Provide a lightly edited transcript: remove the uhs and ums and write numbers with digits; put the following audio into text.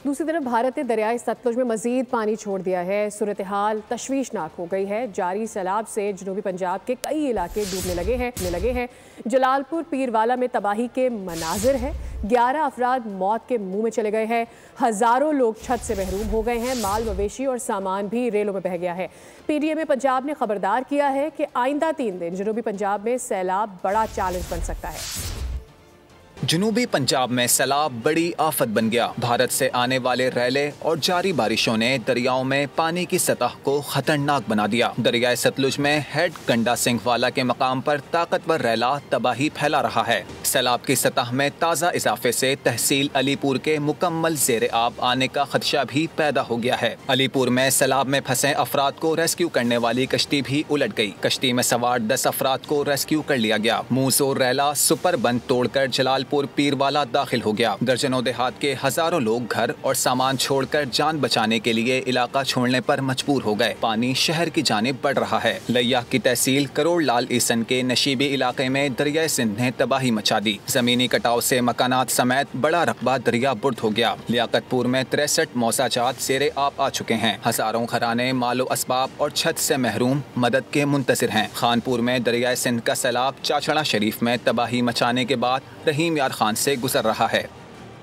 दूसरी तरफ भारत ने दरियाई सतलुज में मजीद पानी छोड़ दिया है। सूरत हाल तशवीशनाक हो गई है। जारी सैलाब से जनूबी पंजाब के कई इलाके डूबने लगे हैं। जलालपुर पीरवाला में तबाही के मनाजिर हैं। 11 अफराद मौत के मुंह में चले गए हैं। हजारों लोग छत से महरूम हो गए हैं। माल मवेशी और सामान भी रेलों में बह गया है। PTM पंजाब ने खबरदार किया है कि आइंदा 3 दिन जनूबी पंजाब में सैलाब बड़ा चैलेंज बन सकता है। जनूबी पंजाब में सैलाब बड़ी आफत बन गया। भारत से आने वाले रैले और जारी बारिशों ने दरियाओं में पानी की सतह को खतरनाक बना दिया। दरियाए सतलुज में हेड कंडा सिंह वाला के मकाम पर ताकतवर रैला तबाही फैला रहा है। सैलाब की सतह में ताज़ा इजाफे से तहसील अलीपुर के मुकम्मल ज़ेरे आब आने का खदशा भी पैदा हो गया है। अलीपुर में सैलाब में फंसे अफराद को रेस्क्यू करने वाली कश्ती भी उलट गई। कश्ती में सवार 10 अफराद को रेस्क्यू कर लिया गया। मूसोर रैला सुपर बंद तोड़कर जलालपुर पीरवाला दाखिल हो गया। दर्जनों देहात के हजारों लोग घर और सामान छोड़कर जान बचाने के लिए इलाका छोड़ने पर मजबूर हो गए। पानी शहर की जानिब बढ़ रहा है। लिया की तहसील करोड़ लाल ईसन के नशीबी इलाके में दरियाए सिंध ने तबाही मचा दी। जमीनी कटाव से मकानात समेत बड़ा रकबा दरिया बुर्द हो गया। लियाकतपुर में 63 मौसाजात ज़ेरे आब आ चुके हैं। हजारों घराने मालो असबाब और छत से महरूम मदद के मुंतज़िर हैं। खानपुर में दरियाए सिंध का सैलाब चाचड़ा शरीफ में तबाही मचाने के बाद रहीम यार खान से गुजर रहा है।